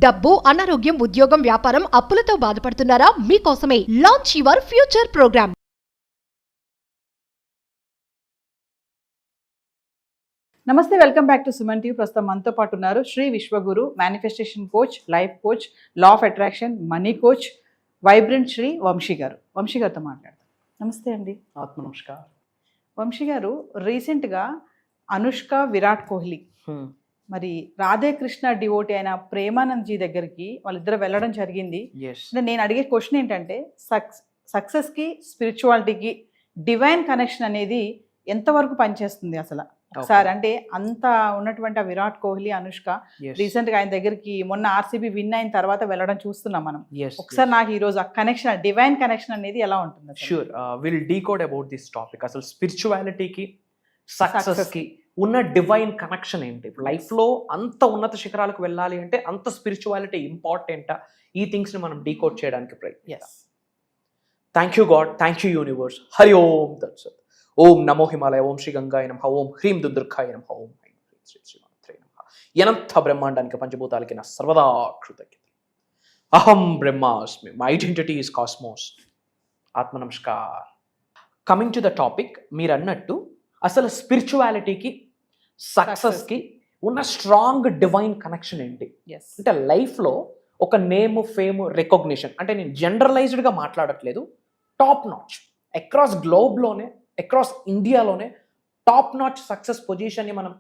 డబ్బు, అనారోగ్యం, ఉద్యోగం, వ్యాపారం, అప్పులతో బాధపడుతున్నారా? మీకోసమే లాంచ్ యువర్ ఫ్యూచర్ ప్రోగ్రామ్. నమస్తే, welcome back to Suman TV. ప్రస్తుతం మనతో పాటు ఉన్నారు Shri Vishwaguru, manifestation coach, life coach, law of attraction, money coach, vibrant Shri Vamshi garu. Vamshi గారితో మాట్లాడతాం. నమస్తే అండి. ఆత్మ నమస్కారం. వంశీ గారు, రీసెంట్గా అనుష్క, విరాట్ కోహ్లీ మరి రాధేకృష్ణ డివోటీ అయిన ప్రేమానంద్ జీ దగ్గరికి వాళ్ళిద్దరు వెళ్ళడం జరిగింది. నేను అడిగే క్వశ్చన్ ఏంటంటే, సక్సెస్కి, స్పిరిచువాలిటీకి డివైన్ కనెక్షన్ అనేది ఎంతవరకు పనిచేస్తుంది అసలు? ఒకసారి అంటే అంత ఉన్నటువంటి ఆ విరాట్ కోహ్లీ, అనుష్క రీసెంట్గా ఆయన దగ్గరికి మొన్న ఆర్సీబీ విన్ అయిన తర్వాత వెళ్ళడం చూస్తున్నాం మనం. ఒకసారి నాకు ఈరోజు ఆ కనెక్షన్, డివైన్ కనెక్షన్ అనేది ఎలా ఉంటుంది? Sure, will decode about this topic. అసలు స్పిరిచువాలిటీకి, సక్సెస్కి ఉన్న డివైన్ కనెక్షన్ ఏంటి? లైఫ్లో అంత ఉన్నత శిఖరాలకు వెళ్ళాలి అంటే అంత స్పిరిచువాలిటీ ఇంపార్టెంటా? ఈ థింగ్స్ని మనం డీకోడ్ చేయడానికి ప్రయత్నిస్తాం. Thank you God, thank you universe. Hari ఓం తత్సత్. ఓం నమో హిమాలయ, ఓం శ్రీ గంగాయ నమః, ఓం హ్రీం దుర్గాయ నమః, ఓం హ్రీం శ్రీ శ్రీమాత్రే నమః. అనంత బ్రహ్మాండానికి, పంచభూతాలకి నా సర్వదా కృతజ్ఞత. అహం బ్రహ్మాస్మి, మై ఐడెంటిటీ ఈస్ కాస్మోస్. ఆత్మ నమస్కార్. కమింగ్ టు ద టాపిక్, మీరు అన్నట్టు అసలు స్పిరిచువాలిటీకి, సక్సెస్కి ఉన్న స్ట్రాంగ్ డివైన్ కనెక్షన్ ఏంటి అంటే, లైఫ్లో ఒక నేమ్, ఫేమ్, రికగ్నిషన్ అంటే నేను జనరలైజ్డ్గా మాట్లాడట్లేదు. టాప్ నాచ్ అక్రాస్ గ్లోబ్లోనే, అక్రాస్ ఇండియాలోనే టాప్ నాచ్ సక్సెస్ పొజిషన్ని మనం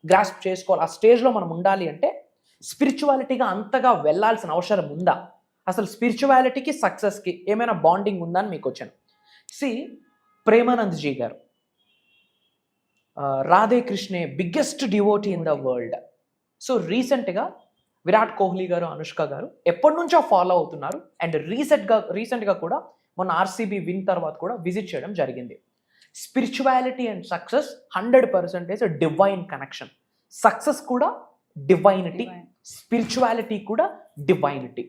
గ్రాస్ప్ చేసుకోవాలి. ఆ స్టేజ్లో మనం ఉండాలి అంటే స్పిరిచువాలిటీగా అంతగా వెళ్ళాల్సిన అవసరం ఉందా? అసలు స్పిరిచువాలిటీకి, సక్సెస్కి ఏమైనా బాండింగ్ ఉందా అని మీకు వచ్చాను. ప్రేమానంద్ జీ గారు, రాధేకృష్ణే biggest devotee in the world. So రీసెంట్గా విరాట్ కోహ్లీ గారు, అనుష్క గారు ఎప్పటి నుంచో ఫాలో అవుతున్నారు. అండ్ రీసెంట్గా కూడా మొన్న ఆర్సీబీ విన్ తర్వాత కూడా విజిట్ చేయడం జరిగింది. Spirituality and success 100% divine connection. Success కూడా డివైనిటీ, స్పిరిచువాలిటీ కూడా డివైనిటీ.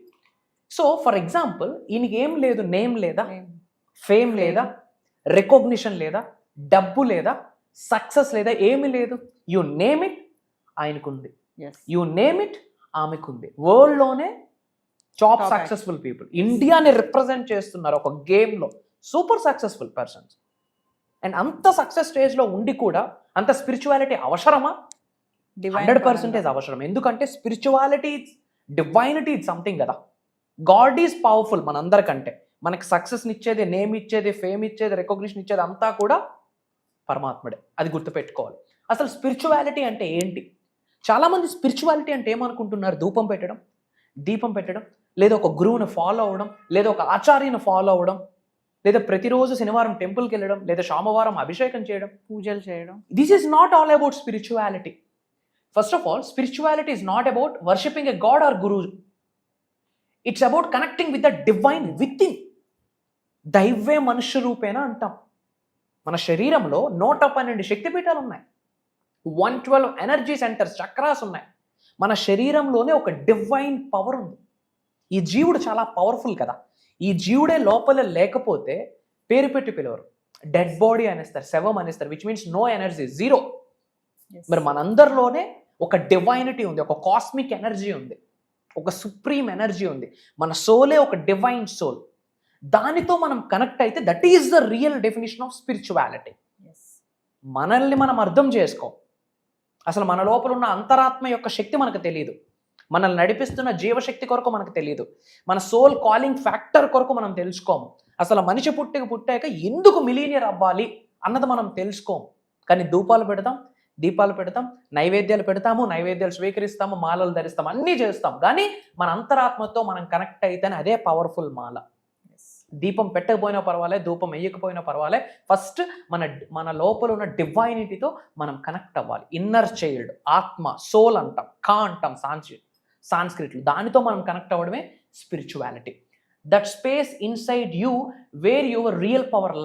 సో ఫర్ ఎగ్జాంపుల్, ఈయనకి ఏం లేదు, నేమ్ లేదా, ఫేమ్ లేదా, రికగ్నిషన్ లేదా, డబ్బు లేదా, సక్సెస్ లేదా, ఏమి లేదు. యు నేమ్ ఇట్, ఆయనకుంది. యు నేమ్ ఇట్, ఆమెకుంది. వరల్డ్లోనే టాప్ సక్సెస్ఫుల్ పీపుల్, ఇండియాని రిప్రజెంట్ చేస్తున్నారు ఒక గేమ్లో, సూపర్ సక్సెస్ఫుల్ పర్సన్స్. అండ్ అంత సక్సెస్ స్టేజ్లో ఉండి కూడా అంత స్పిరిచువాలిటీ అవసరమా? 100% అవసరం. ఎందుకంటే స్పిరిచువాలిటీ, డివైనిటీ ఇస్ సంథింగ్ కదా. గాడ్ ఈజ్ పవర్ఫుల్ మనందరికంటే. మనకి సక్సెస్ని ఇచ్చేది, నేమ్ ఇచ్చేది, ఫేమ్ ఇచ్చేది, రికగ్నిషన్ ఇచ్చేది అంతా కూడా పరమాత్ముడే. అది గుర్తుపెట్టుకోవాలి. అసలు స్పిరిచువాలిటీ అంటే ఏంటి? చాలామంది స్పిరిచువాలిటీ అంటే ఏమనుకుంటున్నారు? ధూపం పెట్టడం, దీపం పెట్టడం, లేదా ఒక గురువుని ఫాలో అవ్వడం, లేదా ఒక ఆచార్యను ఫాలో అవ్వడం, లేదా ప్రతిరోజు శనివారం టెంపుల్కి వెళ్ళడం, లేదా సోమవారం అభిషేకం చేయడం, పూజలు చేయడం. This is not all about spirituality. First of all, spirituality is not about worshipping a god or guru. It's about connecting with the divine within. దైవే మనుష్య రూపేణ అంటాం. మన శరీరంలో 112 శక్తిపీఠాలు ఉన్నాయి, 112 ఎనర్జీ సెంటర్స్, చక్రాస్ ఉన్నాయి. మన శరీరంలోనే ఒక డివైన్ పవర్ ఉంది. ఈ జీవుడు చాలా పవర్ఫుల్ కదా. ఈ జీవుడే లోపల లేకపోతే పేరు పెట్టి పిలవరు, డెడ్ బాడీ అనేస్తారు, శవం అనేస్తారు, which means no energy, zero. మరి మనందరిలోనే ఒక డివైనిటీ ఉంది, ఒక కాస్మిక్ ఎనర్జీ ఉంది, ఒక సుప్రీం ఎనర్జీ ఉంది. మన సోలే ఒక డివైన్ సోల్. దానితో మనం కనెక్ట్ అయితే that is the real definition of spirituality. మనల్ని మనం అర్థం చేసుకో. అసలు మన లోపల ఉన్న అంతరాత్మ యొక్క శక్తి మనకు తెలియదు. మనల్ని నడిపిస్తున్న జీవశక్తి కొరకు మనకు తెలియదు. మన సోల్ కాలింగ్ ఫ్యాక్టర్ కొరకు మనం తెలుసుకోము. అసలు మనిషి పుట్టాక ఎందుకు మిలీనియర్ అవ్వాలి అన్నది మనం తెలుసుకోము. కానీ ధూపాలు పెడతాం, దీపాలు పెడతాం, నైవేద్యాలు పెడతాము, నైవేద్యాలు స్వీకరిస్తాము, మాలలు ధరిస్తాం, అన్నీ చేస్తాం. కానీ మన అంతరాత్మతో మనం కనెక్ట్ అయితేనే అదే పవర్ఫుల్ మాల. దీపం పెట్టకపోయినా పర్వాలే, ధూపం వేయకపోయినా పర్వాలే, ఫస్ట్ మన లోపల ఉన్న డివైనిటీతో మనం కనెక్ట్ అవ్వాలి. ఇన్నర్ చైల్డ్, ఆత్మ, సోల్ అంటాం, అంటాం సాంస్క్రిట్లు. దానితో మనం కనెక్ట్ అవ్వడమే spirituality. That space inside you where your real power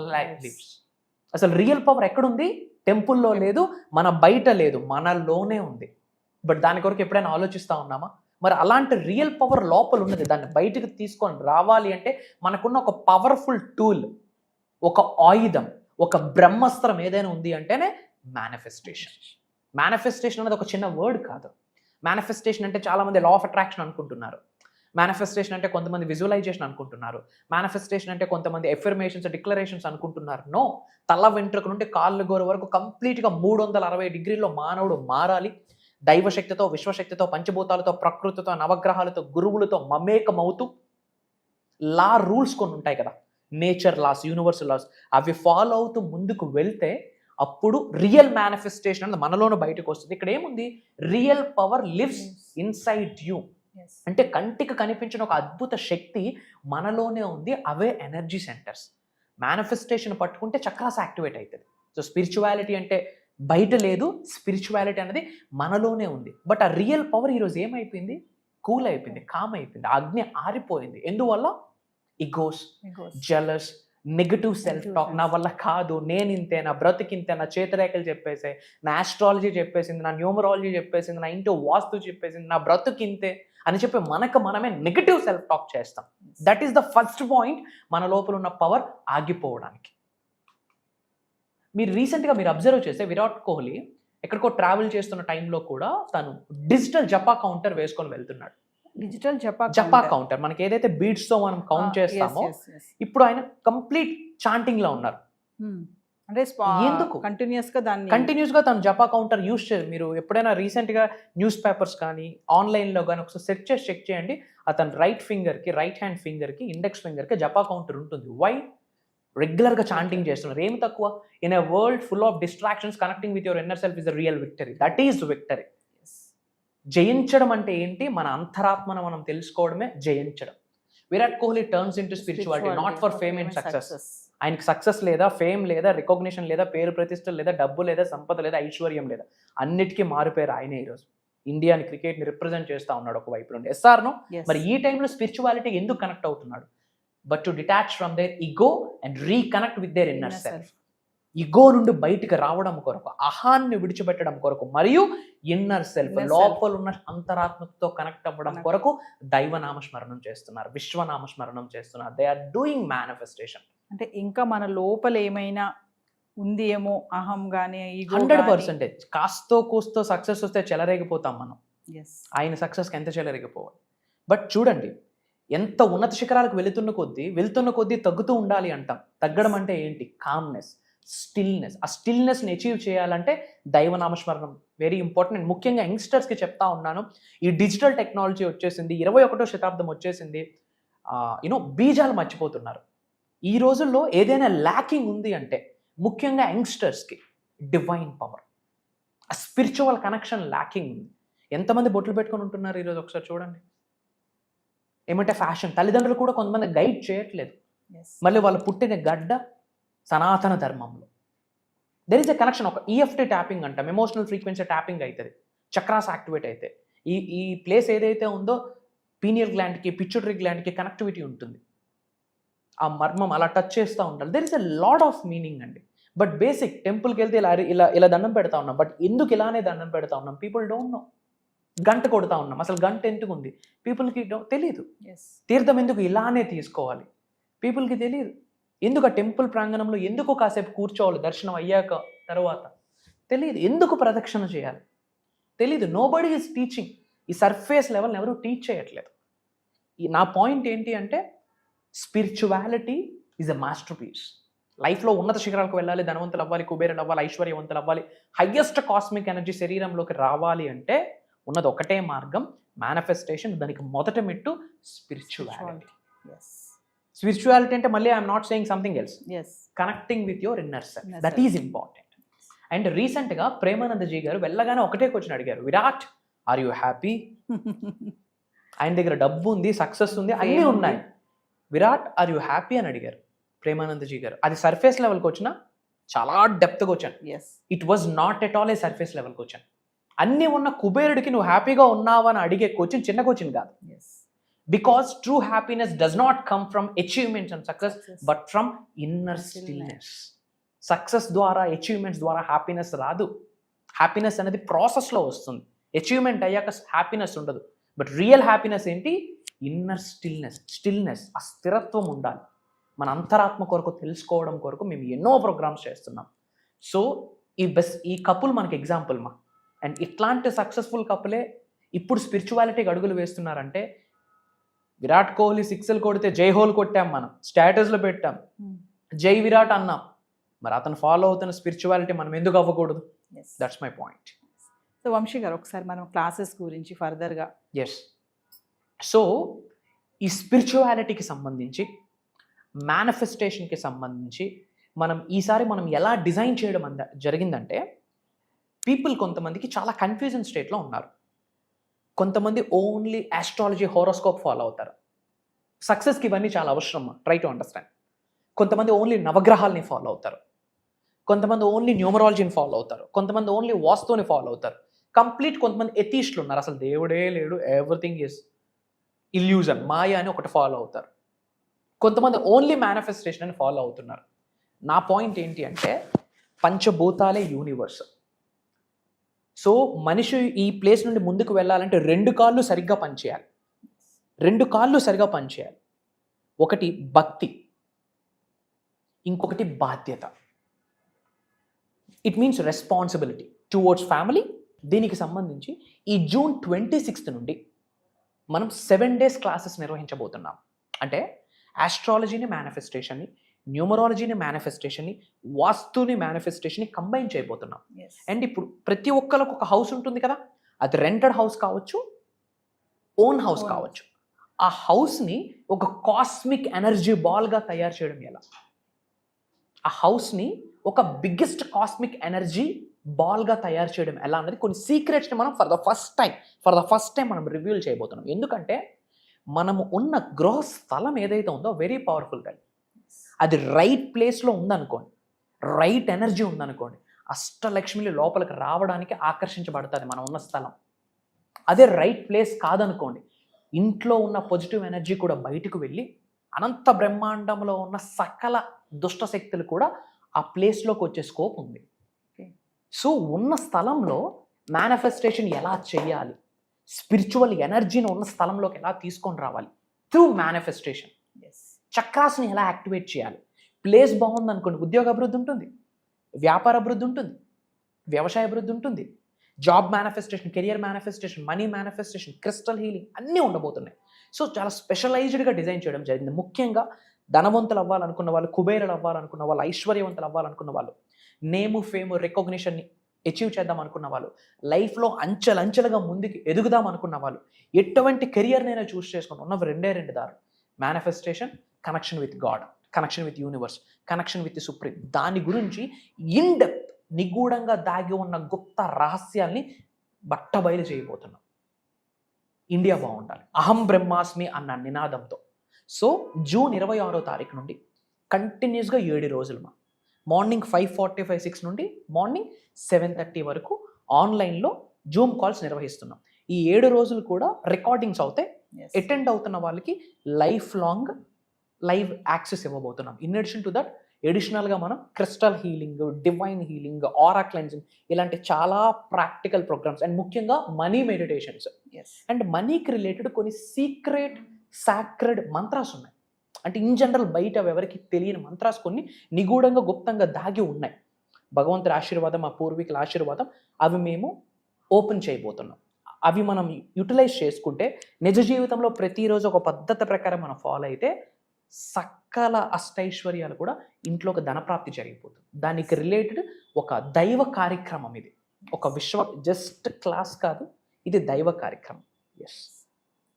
lives. అసలు రియల్ పవర్ ఎక్కడుంది? టెంపుల్లో లేదు, మన బయట లేదు, మనలోనే ఉంది. బట్ దాని కొరకు ఎప్పుడైనా ఆలోచిస్తూ ఉన్నామా? మరి అలాంటి రియల్ పవర్ లోపల ఉన్నది, దాన్ని బయటకు తీసుకొని రావాలి అంటే మనకున్న ఒక పవర్ఫుల్ టూల్, ఒక ఆయుధం, ఒక బ్రహ్మాస్త్రం ఏదైనా ఉంది అంటేనే మేనిఫెస్టేషన్. మేనిఫెస్టేషన్ అనేది ఒక చిన్న వర్డ్ కాదు. మేనిఫెస్టేషన్ అంటే చాలామంది లా ఆఫ్ అట్రాక్షన్ అనుకుంటున్నారు. మేనిఫెస్టేషన్ అంటే కొంతమంది విజువలైజేషన్ అనుకుంటున్నారు. మేనిఫెస్టేషన్ అంటే కొంతమంది ఎఫర్మేషన్స్, డిక్లరేషన్స్ అనుకుంటున్నారు. నో, తల వెంట్రుక నుండి కాళ్ళు గోరు వరకు కంప్లీట్గా 360 డిగ్రీల్లో మానవుడు మారాలి. దైవశక్తితో, విశ్వశక్తితో, పంచభూతాలతో, ప్రకృతితో, నవగ్రహాలతో, గురువులతో మమేకమవుతూ లా రూల్స్ కొన్ని ఉంటాయి కదా, నేచర్ లాస్, యూనివర్సల్ లాస్, అవి ఫాలో అవుతూ ముందుకు వెళ్తే అప్పుడు రియల్ మేనిఫెస్టేషన్ అనేది మనలోనూ బయటకు వస్తుంది. ఇక్కడ ఏముంది, real power lives inside you. అంటే కంటికి కనిపించిన ఒక అద్భుత శక్తి మనలోనే ఉంది. అవే ఎనర్జీ సెంటర్స్. మేనిఫెస్టేషన్ పట్టుకుంటే చక్రాస్ యాక్టివేట్ అవుతుంది. సో స్పిరిచువాలిటీ అంటే బయట లేదు, స్పిరిచువాలిటీ అనేది మనలోనే ఉంది. బట్ ఆ రియల్ పవర్ ఈరోజు ఏమైపోయింది, కూల్ అయిపోయింది, కామ్ అయిపోయింది, ఆ అగ్ని ఆరిపోయింది. ఎందువల్ల? Egos, jealous, negative self talk. నా వల్ల కాదు, నేను ఇంతే, నా బ్రతికింతే, నా చేతిరేఖలు చెప్పేసాయి, నా ఆస్ట్రాలజీ చెప్పేసింది, నా న్యూమరాలజీ చెప్పేసింది, నా ఇంటో వాస్తు చెప్పేసింది, నా బ్రతుకింతే అని చెప్పి మనకు మనమే నెగటివ్ సెల్ఫ్ టాక్ చేస్తాం. That is the first point మన లోపల ఉన్న పవర్ ఆగిపోవడానికి. మీరు రీసెంట్గా మీరు అబ్జర్వ్ చేస్తే విరాట్ కోహ్లీ ఎక్కడికో ట్రావెల్ చేస్తున్న టైంలో కూడా తను డిజిటల్ జపా కౌంటర్ వేసుకొని వెళ్తున్నాడు. డిజిటల్ జపా కౌంటర్, మనకి ఏదైతే బీట్స్ తో మనం కౌంట్ చేస్తామో ఇప్పుడు ఆయన కంప్లీట్ చాంటింగ్ లో ఉన్నారు. అంటే ఎందుకు కంటిన్యూస్ గా తను జపా కౌంటర్ యూస్ చేయాలి. మీరు ఎప్పుడైనా రీసెంట్ గా న్యూస్ పేపర్స్ కానీ ఆన్లైన్ లో కానీ ఒకసారి సెర్చ్ చేసి చెక్ చేయండి. అతను రైట్ హ్యాండ్ ఫింగర్ కి ఇండెక్స్ ఫింగర్ కి జపా కౌంటర్ ఉంటుంది. వై? రెగ్యులర్ గా చాంటింగ్ చేస్తున్నారు. ఏమి తక్కువ? In a world full of distractions, connecting with your inner self is the real victory. That is victory. జయించడం అంటే ఏంటి? మన అంతరాత్మను మనం తెలుసుకోవడమే జయించడం. Virat Kohli turns into spirituality not for fame and success. ఆయనకి సక్సెస్ లేదా, ఫేమ్ లేదా, రికగ్నిషన్ లేదా, పేరు ప్రతిష్టలు లేదా, డబ్బు లేదా, సంపద లేదా, ఐశ్వర్యం లేదా, అన్నిటికీ మారిపోయారు ఆయనే ఈరోజు. ఇండియాని, క్రికెట్ని రిప్రజెంట్ చేస్తూ ఉన్నాడు ఒకవైపు నుండి. ఎస్ఆర్ను మరి ఈ టైంలో స్పిరిచువాలిటీ ఎందుకు కనెక్ట్ అవుతున్నాడు? But to detach from their ego and reconnect with their inner self. Ego నుండి బయటికి రావడం కొరకు, అహాన్ని విడిచిపెట్టడం కొరకు, మరియు ఇన్నర్ సెల్ఫ్ లోపల ఉన్న అంతరాత్మతో కనెక్ట్ అవ్వడం కొరకు దైవనామస్మరణం చేస్తున్నారు, విశ్వనామస్మరణం చేస్తున్నారు. They are doing manifestation. అంటే ఇంకా మన లోపల ఏమైనా ఉంది ఏమో, అహం గానీ, 100%. కాస్తో కూస్తో సక్సెస్ వస్తే చెలరేగిపోతాం మనం. ఆయన సక్సెస్కి ఎంత చెలరేగిపోవాలి. బట్ చూడండి, ఎంత ఉన్నత శిఖరాలకు వెళ్తున్న కొద్దీ తగ్గుతూ ఉండాలి అంటాం. తగ్గడం అంటే ఏంటి? Calmness, stillness. ఆ స్టిల్నెస్ని అచీవ్ చేయాలంటే దైవనామస్మరణం వెరీ ఇంపార్టెంట్. ముఖ్యంగా యంగ్స్టర్స్కి చెప్తా ఉన్నాను, ఈ డిజిటల్ టెక్నాలజీ వచ్చేసింది, 21వ శతాబ్దం వచ్చేసింది, బీజాలు మర్చిపోతున్నారు. ఈ రోజుల్లో ఏదైనా ల్యాకింగ్ ఉంది అంటే ముఖ్యంగా యంగ్స్టర్స్కి డివైన్ పవర్, ఆ స్పిరిచువల్ కనెక్షన్ ల్యాకింగ్ ఉంది. ఎంతమంది బొట్లు పెట్టుకొని ఉంటున్నారు ఈరోజు? ఒకసారి చూడండి. ఏమంటే ఫ్యాషన్. తల్లిదండ్రులు కూడా కొంతమంది గైడ్ చేయట్లేదు. మళ్ళీ వాళ్ళు పుట్టిన గడ్డ సనాతన ధర్మంలో. There is a connection. ఒక ఈఎఫ్టీ ట్యాపింగ్ అంటాం, ఎమోషనల్ ఫ్రీక్వెన్సీ ట్యాపింగ్ అవుతుంది, చక్రాస్ యాక్టివేట్ అయితే. ఈ ప్లేస్ ఏదైతే ఉందో పీనియల్ గ్లాండ్కి, పిచ్యూటరీ గ్లాండ్కి కనెక్టివిటీ ఉంటుంది. ఆ మర్మం అలా టచ్ చేస్తూ ఉండాలి. There is a lot of meaning అండి. బట్ బేసిక్ టెంపుల్కి వెళ్తే ఇలా దండం పెడతా ఉన్నాం. బట్ ఎందుకు ఇలానే దండం పెడతా ఉన్నాం? People don't know. గంట కొడతా ఉన్నాం, అసలు గంట ఎందుకు ఉంది పీపుల్కి తెలియదు. తీర్థం ఎందుకు ఇలానే తీసుకోవాలి పీపుల్కి తెలియదు. ఎందుకు ఆ టెంపుల్ ప్రాంగణంలో ఎందుకు కాసేపు కూర్చోవాలి దర్శనం అయ్యాక తర్వాత తెలియదు. ఎందుకు ప్రదక్షిణ చేయాలి తెలీదు. Nobody is teaching. ఈ సర్ఫేస్ లెవెల్ని ఎవరు టీచ్ చేయట్లేదు. నా పాయింట్ ఏంటి అంటే spirituality is a masterpiece. లైఫ్లో ఉన్నత శిఖరాలకు వెళ్ళాలి, ధనవంతులు అవ్వాలి, కుబేరులు అవ్వాలి, ఐశ్వర్యవంతులు అవ్వాలి, హయ్యెస్ట్ కాస్మిక్ ఎనర్జీ శరీరంలోకి రావాలి అంటే ఉన్నది ఒకటే మార్గం, మేనిఫెస్టేషన్. దానికి మొదట మెట్టు స్పిరిచువాలిటీ. స్పిరిచువాలిటీ అంటే మళ్ళీ I'm not saying something else, connecting with your inner self. That is important. And రీసెంట్గా ప్రేమానందజీ గారు వెళ్ళగానే ఒకటే క్వశ్చన్ అడిగారు, విరాట్ ఆర్ యూ హ్యాపీ? ఆయన దగ్గర డబ్బు ఉంది, సక్సెస్ ఉంది, అన్నీ ఉన్నాయి. విరాట్ ఆర్ యూ హ్యాపీ అని అడిగారు ప్రేమానందజీ గారు. అది సర్ఫేస్ లెవెల్కి వచ్చినా చాలా డెప్త్గా వచ్చాను. It was not at all A surface లెవెల్కి వచ్చాను. అన్నీ ఉన్న కుబేరుడికి నువ్వు హ్యాపీగా ఉన్నావా అని అడిగే క్వశ్చన్ చిన్న క్వశ్చన్ కాదు. Because true happiness does not come from achievements and success but from inner stillness. Success ద్వారా, అచీవ్మెంట్స్ ద్వారా హ్యాపీనెస్ రాదు. హ్యాపీనెస్ అనేది ప్రాసెస్లో వస్తుంది. అచీవ్మెంట్ అయ్యాక హ్యాపీనెస్ ఉండదు. బట్ రియల్ హ్యాపీనెస్ ఏంటి? Inner stillness. ఆ స్థిరత్వం ఉండాలి. మన అంతరాత్మ కొరకు తెలుసుకోవడం కొరకు మేము ఎన్నో ప్రోగ్రామ్స్ చేస్తున్నాం. సో ఈ కపుల్ మనకి ఎగ్జాంపుల్ మా. అండ్ ఇట్లాంటి సక్సెస్ఫుల్ కపులే ఇప్పుడు స్పిరిచువాలిటీకి అడుగులు వేస్తున్నారంటే విరాట్ కోహ్లీ సిక్స్లు కొడితే జై హోల్ కొట్టాం, మనం స్టేటస్లో పెట్టాం, జై విరాట్ అన్నాం. మరి అతను ఫాలో అవుతున్న స్పిరిచువాలిటీ మనం ఎందుకు అవ్వకూడదు? That's my point. So Vamshi garu, ఒకసారి మనం క్లాసెస్ గురించి ఫర్దర్గా. ఎస్. సో ఈ స్పిరిచువాలిటీకి సంబంధించి, మేనిఫెస్టేషన్కి సంబంధించి ఈసారి మనం ఎలా డిజైన్ చేయడం జరిగిందంటే, పీపుల్ కొంతమందికి చాలా కన్ఫ్యూజన్ స్టేట్లో ఉన్నారు. కొంతమంది ఓన్లీ ఆస్ట్రాలజీ, హోరోస్కోప్ ఫాలో అవుతారు. సక్సెస్కి ఇవన్నీ చాలా అవసరం, ట్రై టు అండర్స్టాండ్. కొంతమంది ఓన్లీ నవగ్రహాలని ఫాలో అవుతారు, కొంతమంది ఓన్లీ న్యూమరాలజీని ఫాలో అవుతారు, కొంతమంది ఓన్లీ వాస్తుని ఫాలో అవుతారు. కొంతమంది ఎథీస్టులు ఉన్నారు, అసలు దేవుడే లేడు, ఎవ్రీథింగ్ ఈజ్ ఇల్యూజన్, మాయ అని ఒకటి ఫాలో అవుతారు. కొంతమంది ఓన్లీ మేనిఫెస్టేషన్ అని ఫాలో అవుతున్నారు. నా పాయింట్ ఏంటి అంటే, పంచభూతాలే యూనివర్స్. సో మనిషి ఈ ప్లేస్ నుండి ముందుకు వెళ్ళాలంటే 2 కాళ్ళు సరిగ్గా పనిచేయాలి. 2 కాళ్ళు సరిగ్గా పనిచేయాలి. ఒకటి భక్తి, ఇంకొకటి బాధ్యత. It means responsibility towards family. దీనికి సంబంధించి ఈ జూన్ 26 నుండి మనం 7 days క్లాసెస్ నిర్వహించబోతున్నాం. అంటే ఆస్ట్రాలజీని, మేనిఫెస్టేషన్ని, న్యూమరాలజీని, మేనిఫెస్టేషన్ని, వాస్తుని, మేనిఫెస్టేషన్ని కంబైన్ చేయబోతున్నాం. అండ్ ఇప్పుడు ప్రతి ఒక్కరికి ఒక హౌస్ ఉంటుంది కదా, అది రెంటెడ్ హౌస్ కావచ్చు, ఓన్ హౌస్ కావచ్చు. ఆ హౌస్ని ఒక కాస్మిక్ ఎనర్జీ బాల్గా తయారు చేయడం ఎలా, ఆ హౌస్ని ఒక బిగ్గెస్ట్ కాస్మిక్ ఎనర్జీ బాల్గా తయారు చేయడం ఎలా అన్నది కొన్ని సీక్రెట్స్ని మనం ఫర్ ద ఫస్ట్ టైం మనం రివీల్ చేయబోతున్నాం. ఎందుకంటే మనము ఉన్న గృహ స్థలం ఏదైతే ఉందో వెరీ పవర్ఫుల్గా, అది రైట్ ప్లేస్లో ఉందనుకోండి, రైట్ ఎనర్జీ ఉందనుకోండి, అష్టలక్ష్మిలు లోపలికి రావడానికి ఆకర్షించబడుతుంది మన ఉన్న స్థలం. అదే రైట్ ప్లేస్ కాదనుకోండి, ఇంట్లో ఉన్న పాజిటివ్ ఎనర్జీ కూడా బయటకు వెళ్ళి అనంత బ్రహ్మాండంలో ఉన్న సకల దుష్ట శక్తులు కూడా ఆ ప్లేస్లోకి వచ్చే స్కోప్ ఉంది. సో ఉన్న స్థలంలో మేనిఫెస్టేషన్ ఎలా చేయాలి, స్పిరిచువల్ ఎనర్జీని ఉన్న స్థలంలోకి ఎలా తీసుకొని రావాలి త్రూ మేనిఫెస్టేషన్. చక్రాస్ని ఎలా యాక్టివేట్ చేయాలి. ప్లేస్ బాగుంది అనుకోండి, ఉద్యోగ అభివృద్ధి ఉంటుంది, వ్యాపార అభివృద్ధి ఉంటుంది, వ్యవసాయ అభివృద్ధి ఉంటుంది, job manifestation, career manifestation, money manifestation, crystal healing అన్నీ ఉండబోతున్నాయి. సో చాలా స్పెషలైజ్డ్గా డిజైన్ చేయడం జరిగింది. ముఖ్యంగా ధనవంతులు అవ్వాలనుకున్న వాళ్ళు, కుబేరులు అవ్వాలనుకున్న వాళ్ళు, ఐశ్వర్యవంతులు అవ్వాలనుకున్న వాళ్ళు, నేము, ఫేమ్, రికగ్నిషన్ని అచీవ్ చేద్దాం అనుకున్న వాళ్ళు, లైఫ్లో అంచెలంచెలుగా ముందుకు ఎదుగుదాం అనుకున్న వాళ్ళు, ఎటువంటి కెరియర్నైనా చూస్ చేసుకుని ఉన్నవి 2 దారులు: manifestation, connection with God, connection with universe, connection with supreme. దాని గురించి ఇన్ డెప్త్, నిగూఢంగా దాగి ఉన్న గుప్త రహస్యాల్ని బట్టబయలు చేయబోతున్నాం. ఇండియా బాగుండాలి, అహం బ్రహ్మాస్మి అన్న నినాదంతో. సో జూన్ 26వ తారీఖు నుండి కంటిన్యూస్గా 7 రోజులు మార్నింగ్ 5:45, 6 నుండి మార్నింగ్ 7:30 వరకు ఆన్లైన్లో జూమ్ కాల్స్ నిర్వహిస్తున్నాం. ఈ 7 రోజులు కూడా రికార్డింగ్స్ అవుతాయి. అటెండ్ అవుతున్న వాళ్ళకి లైఫ్ లాంగ్ లైవ్ యాక్సెస్ ఇవ్వబోతున్నాం. ఇన్ అడిషన్ టు దట్ ఎడిషనల్గా మనం crystal healing, divine healing, aura cleansing ఇలాంటి చాలా ప్రాక్టికల్ ప్రోగ్రామ్స్, అండ్ ముఖ్యంగా మనీ మెడిటేషన్స్ అండ్ మనీకి రిలేటెడ్ కొన్ని సీక్రెట్ సాక్రెడ్ మంత్రాస్ ఉన్నాయి. అంటే ఇన్ జనరల్ బయట ఎవరికి తెలియని మంత్రాస్ కొన్ని నిగూఢంగా, గుప్తంగా దాగి ఉన్నాయి. భగవంతుడి ఆశీర్వాదం, మా పూర్వీకుల ఆశీర్వాదం, అవి మేము ఓపెన్ చేయబోతున్నాం. అవి మనం యూటిలైజ్ చేసుకుంటే నిజ జీవితంలో ప్రతిరోజు ఒక పద్ధతి ప్రకారం మనం ఫాలో అయితే సకల అష్టైశ్వర్యాలు కూడా ఇంట్లోకి ధనప్రాప్తి జరిగిపోతుంది. దానికి రిలేటెడ్ ఒక దైవ కార్యక్రమం ఇది. ఒక జస్ట్ క్లాస్ కాదు, ఇది దైవ కార్యక్రమం. Yes,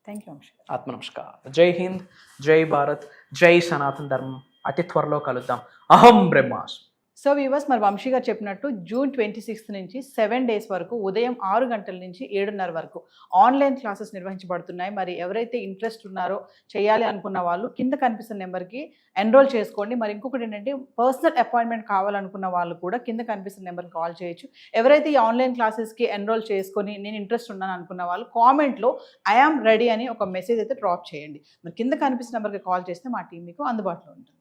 thank you. ఆత్మ నమస్కారం. జై హింద్, జై భారత్, జై సనాతన ధర్మం. అతి త్వరలో కలుద్దాం. అహం బ్రహ్మాస్మి. సో వ్యూవర్స్, మరి వంశీ గారు చెప్పినట్టు జూన్ 26 నుంచి 7 days వరకు ఉదయం 6 గంటల నుంచి 7:30 వరకు ఆన్లైన్ క్లాసెస్ నిర్వహించబడుతున్నాయి. మరి ఎవరైతే ఇంట్రెస్ట్ ఉన్నారో, చేయాలి అనుకున్న వాళ్ళు కింద కనిపిస్తున్న నెంబర్కి ఎన్రోల్ చేసుకోండి. మరి ఇంకొకటి ఏంటంటే, పర్సనల్ అపాయింట్మెంట్ కావాలనుకున్న వాళ్ళు కూడా కింద కనిపిస్తున్న నెంబర్కి కాల్ చేయొచ్చు. ఎవరైతే ఈ ఆన్లైన్ క్లాసెస్కి ఎన్రోల్ చేసుకొని నేను ఇంట్రెస్ట్ ఉన్నాను అనుకున్న వాళ్ళు కామెంట్లో ఐ యామ్ రెడీ అని ఒక మెసేజ్ అయితే డ్రాప్ చేయండి. మరి కింద కనిపిస్తున్న నెంబర్కి కాల్ చేస్తే మా టీం మీకు అందుబాటులో ఉంటుంది.